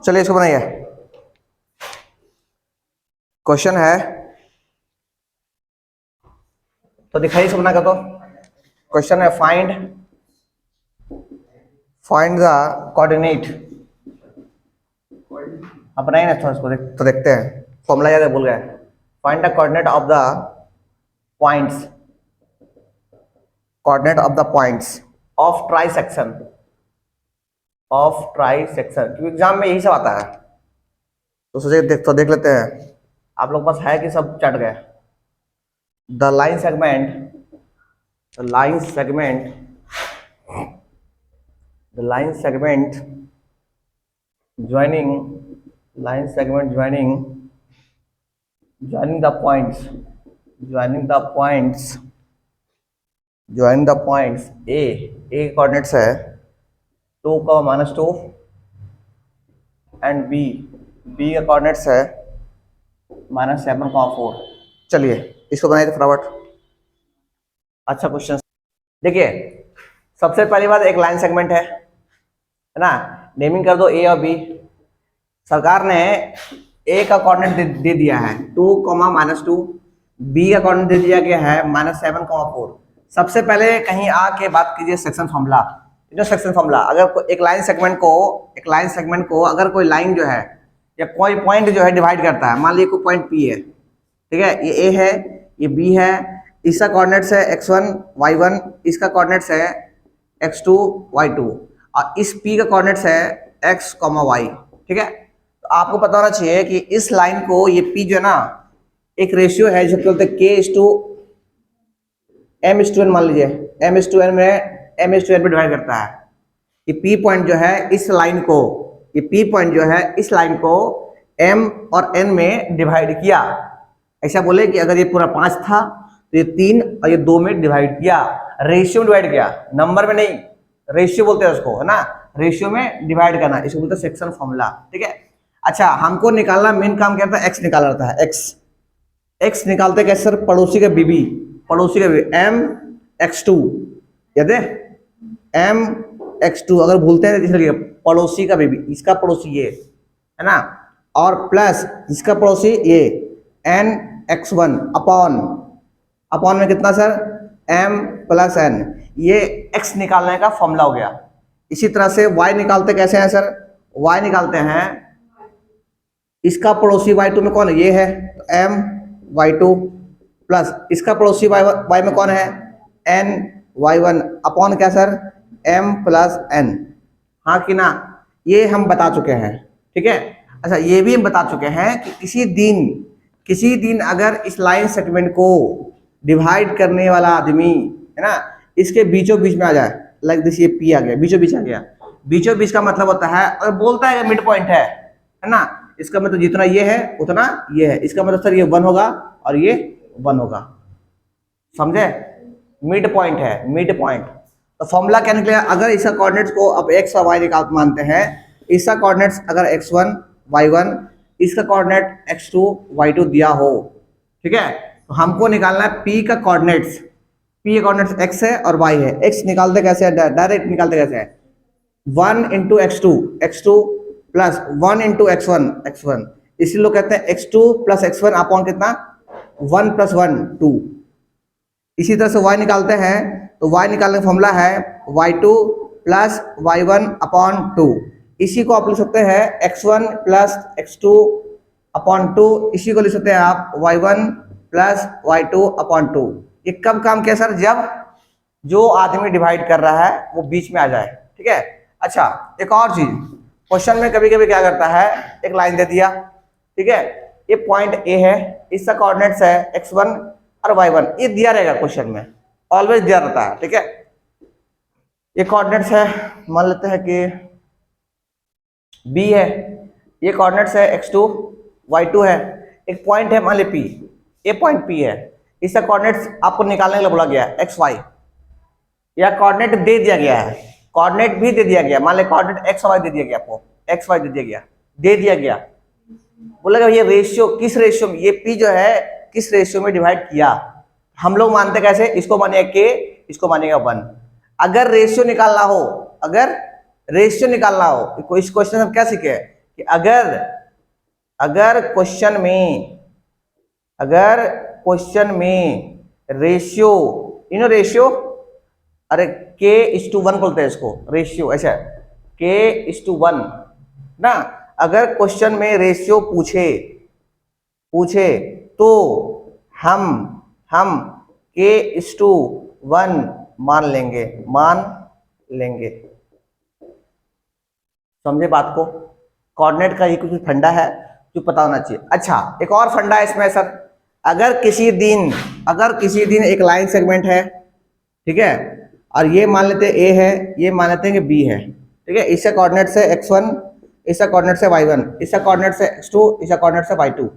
चलिए इसको बनाइए। क्वेश्चन है तो दिखाइए इसको बना कर। तो क्वेश्चन है फाइंड द कोऑर्डिनेट। अपना ही ना थोड़ा इसको तो देखते हैं। फॉर्मूला याद है, भूल गए। Find the coordinate of the points of try section क्योंकि एग्जाम में यही सब आता है। तो सोचे देख लेते हैं। आप लोग पास है कि सब चट गए। The line segment joining the points A coordinates है 2, -2 एंड B का कोऑर्डिनेट्स है -7, 4। चलिए इसको बनाइए फटाफट। अच्छा क्वेश्चन देखिए। सबसे पहली बात, एक लाइन सेगमेंट है ना। नेमिंग कर दो ए और बी। सरकार ने ए का कोऑर्डिनेट दे दिया है 2, -2। बी का कोऑर्डिनेट दे दिया गया है -7, 4। सबसे पहले कहीं आके बात कीजिए सेक्शन फॉर्मूला। सेक्शन फॉर्मूला, अगर एक लाइन सेगमेंट को अगर कोई लाइन जो है या कोई पॉइंट जो है डिवाइड करता है, मान लीजिए कोई पॉइंट पी है, ठीक है, ये ए है, ये बी है, इसका कोऑर्डिनेट्स है x1, y1, इसका कोऑर्डिनेट्स है x2, y2 और इस p का कोऑर्डिनेट्स है x, y। ठीक है, तो आपको पता होना चाहिए कि इस लाइन को, ये p जो है ना, एक रेशियो है जो बोलते हैं k/m/n। मान लीजिए m/n में m/n पे डिवाइड करता है। ये p पॉइंट जो है इस लाइन को, m और n में डिवाइड किया। ऐसा बोले कि अगर ये पूरा 5 था तो ये 3 और ये 2 में डिवाइड किया, रेशियो में डिवाइड किया, नंबर में नहीं, रेशियो बोलते हैं उसको, है ना। रेशियो में डिवाइड करना, इसको बोलते हैं सेक्शन फॉर्मूला। ठीक है, अच्छा हमको निकालना, मेन काम क्या था, एक्स निकालना रहता है। एक्स निकालते कैसे सर, पड़ोसी का बीबी m(x2), याद है m(x2), अगर भूलते हैं इसलिए पड़ोसी का बीबी, इसका पड़ोसी ये है ना, और प्लस इसका पड़ोसी ये n(x1) अपॉन में कितना सर, m+n। ये x निकालने का फॉर्मूला हो गया। इसी तरह से y निकालते कैसे हैं सर, y निकालते हैं, इसका पड़ोसी y2 में कौन है, ये है, तो m(y2) प्लस इसका पड़ोसी y में कौन है, n(y1) अपॉन क्या सर, m+n। हाँ कि ना, ये हम बता चुके हैं। ठीक है, अच्छा ये भी हम बता चुके हैं कि किसी दिन अगर इस लाइन सेगमेंट को डिवाइड करने वाला आदमी, है ना, इसके बीचों बीच में आ जाए, लाइक दिस, ये पी आ गया, बीचों बीच आ गया। बीचों बीच का मतलब होता है, और बोलता है मिड पॉइंट है ना, इसका मतलब जितना ये है उतना ये है, इसका मतलब सर ये 1 होगा और ये 1 होगा, समझे। मिड पॉइंट है, मिड पॉइंट। तो फॉर्मूला क्या निकलेगा, अगर इसका कोऑर्डिनेट्स को अब x और y निकाल मानते हैं, इसका कोऑर्डिनेट्स अगर x1, y1, इसका कोऑर्डिनेट x2, y2 दिया हो, ठीक है, तो हमको निकालना है p का कोऑर्डिनेट्स। p का कोऑर्डिनेट्स x है और y है। x निकालते कैसे है, डायरेक्ट निकालते कैसे है, 1 × x2 प्लस 1 × x1। इसी लोग कहते हैं x2 + x1 अपॉन कितना, 1 + 1 2। इसी तरह से y निकालते हैं, तो y निकालने का फॉर्मूला है y2 + y1 अपॉन 2। इसी को आप लिख सकते हैं x1 + x2 अपॉन 2। इसी को लिख सकते हैं आप y1 + y2 अपॉन 2। ये कब काम किया सर, जब जो आदमी डिवाइड कर रहा है वो बीच में आ जाए। ठीक है, अच्छा एक और चीज, क्वेश्चन में कभी कभी क्या करता है, एक लाइन दे दिया, ठीक है, ये पॉइंट ए है, इसका कोऑर्डिनेट्स है x1 और y1, ये दिया रहेगा क्वेश्चन में, ऑलवेज दिया रहता है। ठीक है, ये कोऑर्डिनेट्स है, मान लेते हैं कि b है, ये कोऑर्डिनेट्स है x2, y2 है, एक पॉइंट है मान ली p, ये पॉइंट p है, इसका कोऑर्डिनेट्स आपको निकालने के लिए बोला गया है x, y, या कोऑर्डिनेट दे दिया गया है, कोऑर्डिनेट भी दे दिया गया, मान ले कोऑर्डिनेट x, y दे दिया गया, आपको x, y दे दिया गया, बोलेगा ये रेशियो किस रेशियो में, ये p जो है किस रेशियो में डिवाइड किया। हम लोग मानते कैसे, इसको मानेगा k, इसको मानेगा 1। अगर रेशियो निकालना हो, अगर रेशियो निकालना हो, कोई इस क्वेश्चन हम क्या सीखे कि अगर अगर क्वेश्चन में रेशियो, रेशियो, अरे k:1 बोलते हैं इसको, रेशियो ऐसा k:1 ना। अगर क्वेश्चन में रेशियो पूछे तो हम k:1 मान लेंगे। समझे बात को? कोऑर्डिनेट का ही कुछ फंडा है जो पता होना चाहिए। अच्छा, एक और फंडा है इसमें सर, अगर किसी दिन एक लाइन सेगमेंट है, ठीक है, और ये मान लेते हैं ए है, ये मान लेते हैं कि बी है, ठीक है, इसका कोऑर्डिनेट से x1, इसका कोऑर्डिनेट से y1, इसका कोऑर्डिनेट से x2, इसका कोऑर्डिनेट से y2।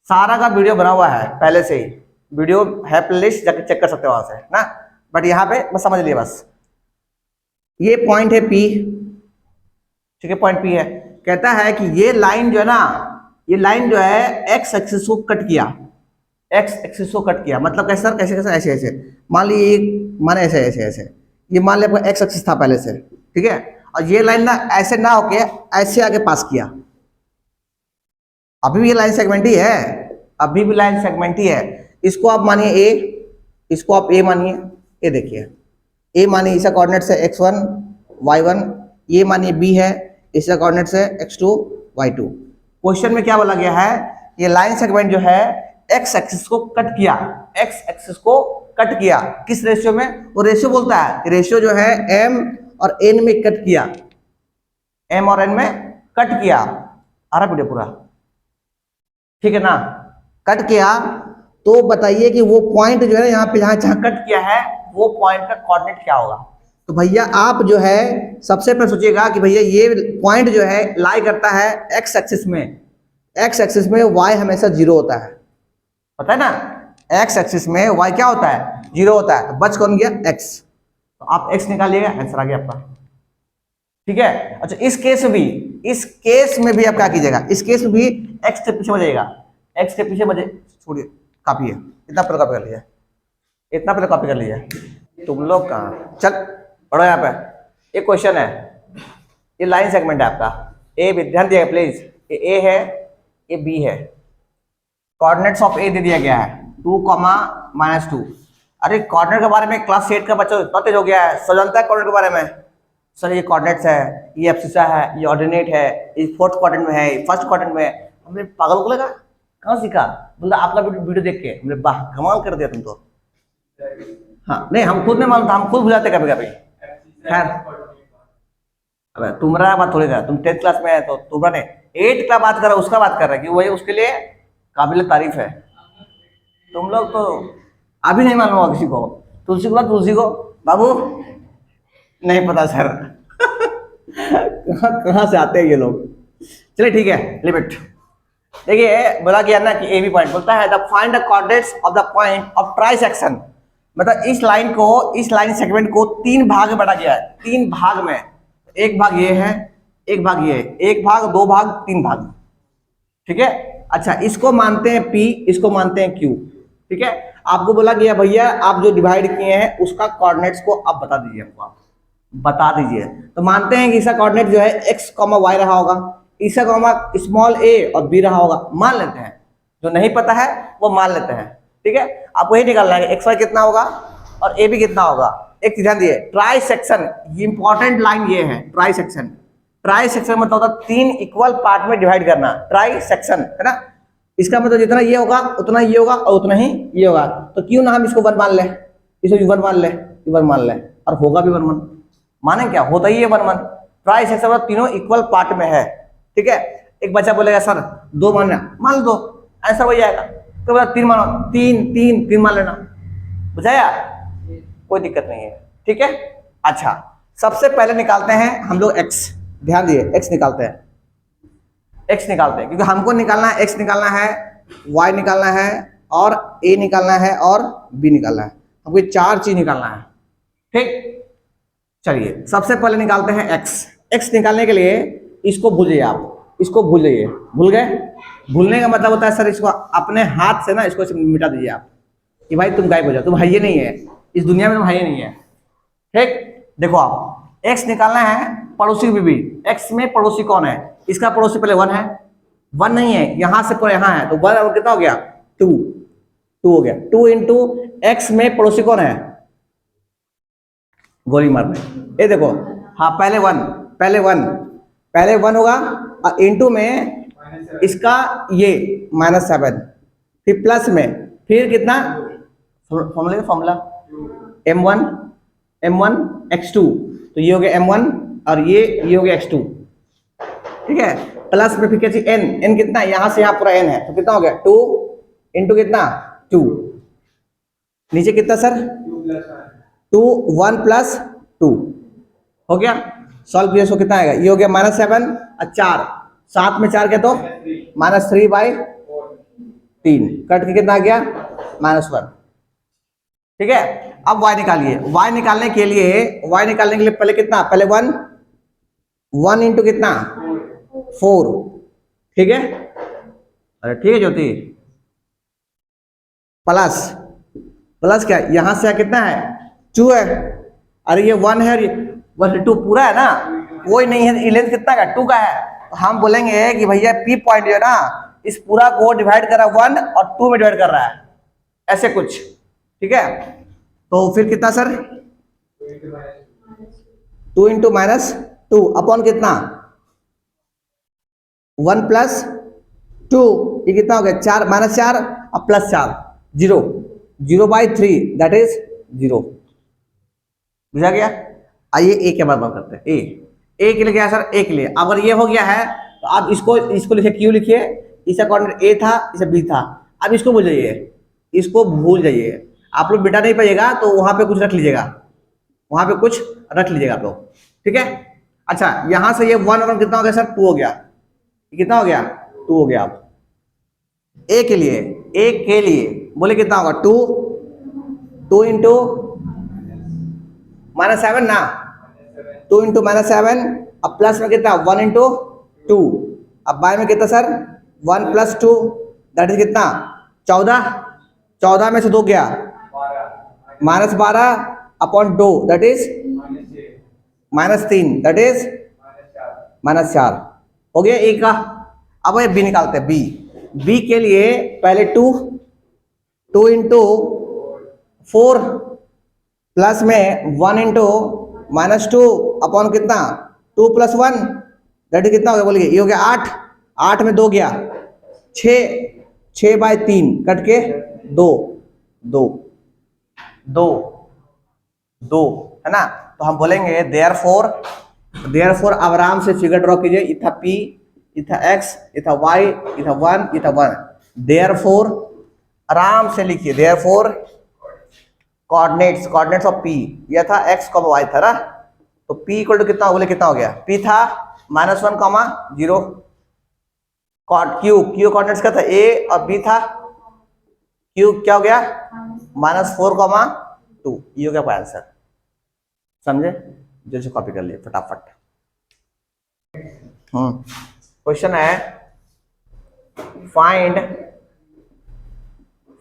सारा का वीडियो बना हुआ है पहले से ही, वीडियो है प्लेलिस्ट, जाकर चेक कर सकते हो वहां से ना। बट यहाँ पे बस समझ लिए, बस ये पॉइंट है P, ठीक है, पॉइंट P है। कहता है कि ये लाइन जो है ना, ये लाइन जो है x एक्सिस को कट किया, मतलब कैसे सर, कैसे ऐसे मान लीजिए, माने ऐसे ये मान लिया आपका x एक्सिस था पहले से, ठीक है, और ये लाइन ना ऐसे ना होके ऐसे आगे पास किया। अभी भी ये लाइन सेगमेंट ही है, अभी भी लाइन सेगमेंट ही है। इसको आप मानिए a, इसको आप a मानिए, ये देखिए a मानिए, इसका कोऑर्डिनेट से x1 y1, ये मानिए b है, इसका कोऑर्डिनेट से x2 y2। क्वेश्चन में क्या बोला गया है, ये लाइन सेगमेंट जो है x एक्सिस को कट किया, किस रेशियो में? वो रेशियो बोलता है, रेशियो जो है m और n में कट किया, m और n में कट किया। आ रहा वीडियो पूरा, ठीक है ना? कट किया तो बताइए कि वो पॉइंट जो है यहाँ पे जहां कट किया है, वो पॉइंट का कोऑर्डिनेट क्या होगा? तो भैया आप जो है सबसे पहले सोचिएगा कि भैया ये पॉइंट जो है लाई करता है x एक्सिस में, y हमेशा 0 होता है, पता है ना? x एक्सिस में y क्या होता है? 0 होता है। तो बच कौन गया? x। तो आप x निकालिएगा, आंसर आ गया आपका, ठीक है। अच्छा, इस केस में भी आप क्या कीजिएगा, इस केस में भी x के पीछे बजाइएगा, x के पीछे बजे, छोड़िए, काफी है इतना, पहले कॉपी कर लीजिए, तुम लोग कहाँ, चल पढ़ो यहाँ पे। एक क्वेश्चन है, ये लाइन सेगमेंट है आपका, ए ध्यान दिया प्लीज, ये ए है, ये बी है, कोऑर्डिनेट्स ऑफ ए दे दिया गया है 2, -2। अरे कोऑर्डिनेट के बारे में क्लास 8 का बच्चा इतना तेज हो गया है, सब जानता है कोऑर्डिनेट के बारे में। सर ये कोऑर्डिनेट्स है, ये एब्सिसा है, ये ऑर्डिनेट है, ये 4th क्वाड्रेंट में है, ये 1st क्वाड्रेंट में है। हमने पागल को लगा, कहाँ सीखा? बोला आपका वीडियो देख के, हमने वाह कमाल कर दिया तुम तो। हाँ नहीं, हम खुद नहीं मालूम था, हम खुद बुझाते कभी कभी। खैर, अबे तुम्हारा बात थोड़ी था, तुम 10th क्लास में है तो तुम्हारा नहीं, 8 का बात कर रहा है, उसका बात कर रहा है कि वही उसके लिए काबिल तारीफ है। तुम लोग तो अभी नहीं मालूम होगा किसी को, तुलसी को बाबू नहीं पता सर कहाँ से आते हैं ये लोग। चलिए ठीक है, लिमिट देखिए, बोला गया ना कि ए बी पॉइंट, बोलता है the find the coordinates of the point of trisection. मतलब इस लाइन सेगमेंट को 3 भाग में बांटा गया है, 3 भाग में, एक भाग ये है, एक भाग ये है, एक भाग, 2 भाग, 3 भाग, ठीक है। अच्छा, इसको मानते हैं P, इसको मानते हैं Q, ठीक है। आपको बोला गया भैया आप जो डिवाइड किए हैं उसका कोऑर्डिनेट्स को आप बता दीजिए, हमको आप बता दीजिए। तो मानते हैं कि इसका कोऑर्डिनेट जो है x, y रहा होगा, इसका स्मॉल a और b रहा होगा, मान लेते हैं। जो नहीं पता है वो मान लेते हैं, ठीक है। आपको यही निकालना है x y कितना होगा और a b कितना होगा। एक चीज ध्यान दिए, ट्राई सेक्शन, इंपॉर्टेंट लाइन ये है, ट्राई सेक्शन मतलब होता है 3 इक्वल पार्ट में डिवाइड करना, ट्राई सेक्शन है ना। इसका मतलब जितना ये होगा उतना ये होगा और उतना ही ये होगा। तो क्यों ना हम इसको 1 मान ले, इसको 1 मान ले, 1 मान ले, और होगा भी 1 माने, क्या होता ही है 1 ट्राई सेक्शन मतलब तीनों इक्वल पार्ट में है, ठीक है। एक बच्चा बोलेगा सर 2 मान लो, आंसर वही आएगा। तो बोला 3 मानो, 3 मान लेना, बुझाया, कोई दिक्कत नहीं है, ठीक है। अच्छा, सबसे पहले निकालते हैं हम लोग x, ध्यान दिए, x निकालते हैं क्योंकि हमको निकालना है, x निकालना है, y निकालना है, और a निकालना है, और b निकालना है। हमको 4 चीज निकालना है, ठीक। चलिए सबसे पहले निकालते हैं x निकालने के लिए इसको भूल जाइए, आप इसको भूल जाइए, भूल गए। भूलने का मतलब होता है सर इसको अपने हाथ से ना इसको मिटा दीजिए आप, कि भाई तुम गायब हो जाओ, तुम है ही नहीं है इस दुनिया में, तुम है ही नहीं है, ठीक। देखो आप x निकालना है पड़ोसी की बीवी, एक्स में पड़ोसी कौन है, इसका पड़ोसी पहले 1 है, 1 नहीं है, यहां से पूरा यहां है, तो 1 और कितना हो गया 2, 2 हो गया। 2 इंटू एक्स में पड़ोसी कौन है, गोली मारने, ये देखो, हाँ पहले 1, पहले 1 होगा और इंटू में इसका ये -7, फिर प्लस में, फिर कितना फॉर्मूला m1 x2, तो ये हो गया m1 और ये हो गया x2, ठीक है। प्लस में फिर क्या चाहिए n कितना है, यहां से यहां पूरा n है, तो कितना हो गया 2 इंटू कितना 2, नीचे कितना सर 2, 1 प्लस 2 हो गया। सॉल्व किया, सो कितना आएगा, ये हो गया -7 और 4, 7 में 4 क्या तो -3/3, कट के कितना आ गया -1, ठीक है। अब y निकालिए, y निकालने के लिए पहले कितना, पहले 1 इंटू कितना 4, ठीक है, अरे ठीक है ज्योति, प्लस क्या, यहां से कितना है 2 है, अरे ये 1 है, बस 2 पूरा है ना, कोई नहीं है, लेंथ कितना का 2 का है, तो हम बोलेंगे कि भैया पी पॉइंट जो है ना, इस पूरा को डिवाइड कर रहा है 1 और 2 में डिवाइड कर रहा है, ऐसे कुछ, ठीक है। तो फिर कितना सर 2 इंटू -2 अपॉन कितना 1 प्लस 2, ये कितना हो गया 4 -4 और प्लस 4, 0/3 दैट इज 0, बुझा गया। आइए ए के बारे में करते हैं, ए के लिए क्या है सर, ए के लिए अगर ये हो गया है तो आप इसको लिखिए, क्यों लिखिए, इसका कोऑर्डिनेट ए था, इसे बी था, अब इसको भूल जाइए, इसको भूल जाइए, आप लोग बेटा नहीं पाइएगा तो वहां पे कुछ रख लीजिएगा, वहां पे कुछ रख लीजिएगा आप लोग, ठीक है। अच्छा यहां से ये 1 और कितना हो गया सर 2 हो गया, कितना हो गया 2 हो गया। अब ए के लिए बोले कितना होगा 2 इंटू -7 ना, 2 इंटू -7 अब प्लस में कितना 1 इंटू 2, अब बाय में कितना सर 1 प्लस 2 दैट इज कितना 14 में से 2 गया -12 upon 2 that is -3 that is -4 हो गया ए का। अब ये बी निकालते हैं, बी के लिए पहले 2 इंटू 4 प्लस में 1 इंटू -2 अपॉन कितना 2 प्लस 1 दैट इज कितना हो गया बोलिए, ये हो गया 8 में 2 गया 6/3 कट के 2 है ना। तो हम बोलेंगे देयरफॉर अब आराम से फिगर ड्रॉ कीजिए, इथा p इथा x इथा y इथा 1 इथा 1, देयरफॉर आराम से लिखिए, देयरफॉर कोऑर्डिनेट्स ऑफ p, यह था x, y था ना, तो p इक्वल टू कितना बोले, कितना हो गया, p था -1, 0, क्यू कोऑर्डिनेट्स का था a और b था, क्यू क्या हो गया -4, 2, ये हो गया आंसर, समझे, जैसे कॉपी कर लिए फटाफट। क्वेश्चन है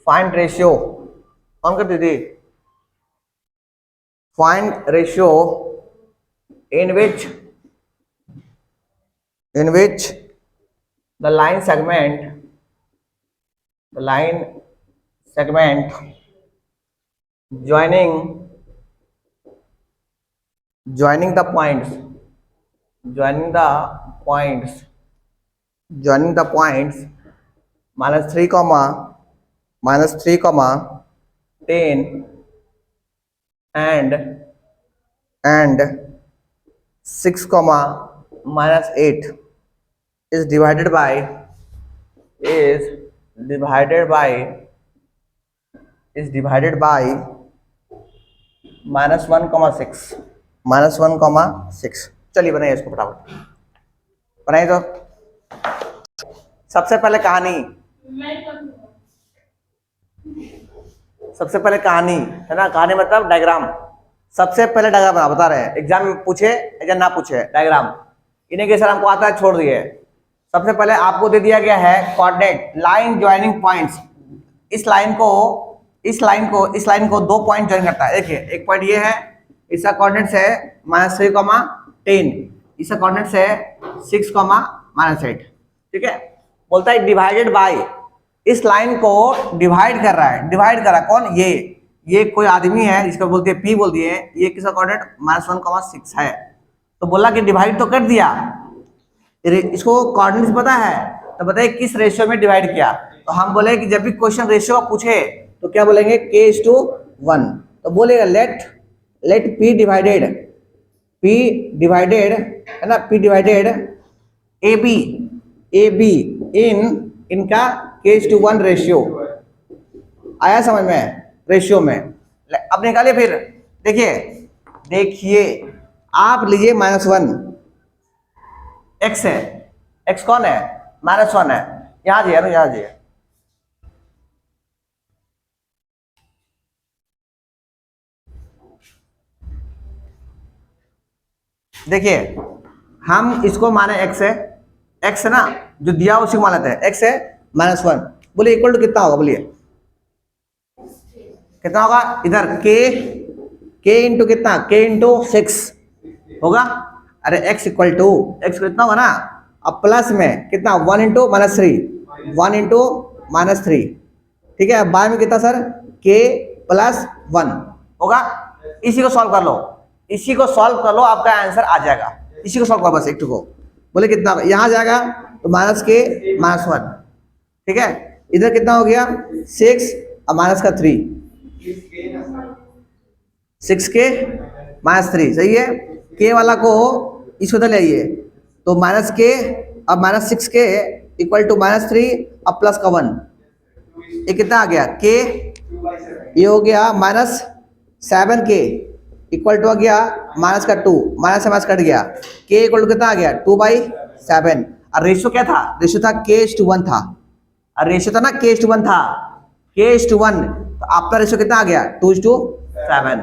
फाइंड रेशियो, ऑन कर दीजिए, find ratio in which the line segment joining the points -3, -10 and 6, -8 is divided by -1,6। चलिए बनाइए इसको फटाफट, बनाइए। तो सबसे पहले कहानी है ना, कहानी मतलब डायग्राम, सबसे पहले डायग्राम बता रहे हैं, एग्जाम में पूछे या ना पूछे डायग्राम, इन्हें के सर हमको आता है छोड़ दिए। सबसे पहले आपको दे दिया गया है कोऑर्डिनेट लाइन ज्वाइनिंग पॉइंट्स, इस लाइन को 2 पॉइंट ज्वाइन करता है, देखिए एक पॉइंट ये है, इसका कोऑर्डिनेट्स है -3, 10, इसका कोऑर्डिनेट्स है 6, ठीक है। बोलता है डिवाइडेड बाय, इस लाइन को डिवाइड कर रहा है, डिवाइड कर रहा है कौन, ये कोई आदमी है जिसको बोलते हैं P बोल दिए, ये किसका कोऑर्डिनेट -1, 6 है। तो बोला कि डिवाइड तो कर दिया, इसको कोऑर्डिनेट्स पता है, तो बताइए किस रेशियो में डिवाइड किया। तो हम बोले कि जब भी क्वेश्चन रेशियो पूछे तो क्या बोलेंगे, k:1। तो बोलेगा लेट P डिवाइडेड है ना, P डिवाइडेड AB इन इनका k:1 रेशियो। आया समझ में, रेशियो में। अब निकालिए फिर, देखिए आप लीजिए -1, x है, x कौन है, -1 है, यहां जाइए ना, यहां जाइए, देखिए हम इसको माने x है ना, जो दिया उसी को मान लेते हैं, x है -1। बोलिए इक्वल टू कितना होगा, बोलिए कितना होगा, इधर k इंटू कितना, k इंटू 6 होगा। अरे x इक्वल टू x कितना होगा ना, अब प्लस में कितना 1 इंटू -3, 1 इंटू -3, ठीक है। अब बाद में कितना सर, k+1 होगा। इसी को सॉल्व कर लो, इसी को सॉल्व कर लो, आपका आंसर आ जाएगा। इसी को सॉल्व कर बस, एक को बोले कितना, यहाँ जाएगा तो -k−1, ठीक है। इधर कितना हो गया 6 और -3, 6k−3, सही है। k वाला को इसको इधर ले आइए, तो -k अब -6k इक्वल टू -3 अब प्लस का 1, ये कितना आ गया k, ये हो गया -7k इक्वल टू आ गया -2, माइनस से माइनस कट गया, k इक्वल टू कितना आ गया 2/7। और रेशियो क्या था, रेशियो था k:1 था, और रेशियो था ना k:1 था, k:1, तो आपका रेशियो कितना आ गया 2:7।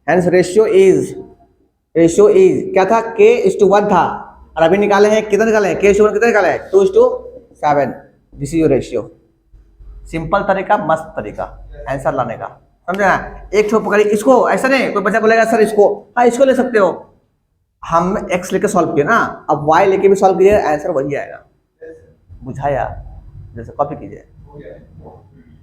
हेंस रेशियो इज क्या था, k:1 था, और अभी निकाले हैं, कितना निकाले हैं, k:1 कितना निकाले हैं 2:7। This is your ratio. Simple तरीका, मस्त तरीका आंसर लाने का, समझे ना। एक ठो पकड़ी, इसको ऐसा नहीं, कोई बच्चा बोलेगा सर इसको, हाँ इसको ले सकते हो, हम x लेके सॉल्व किए ना, अब y लेके भी सॉल्व कीजिए, आंसर वही आएगा। बुझाया, जैसे कॉपी कीजिए।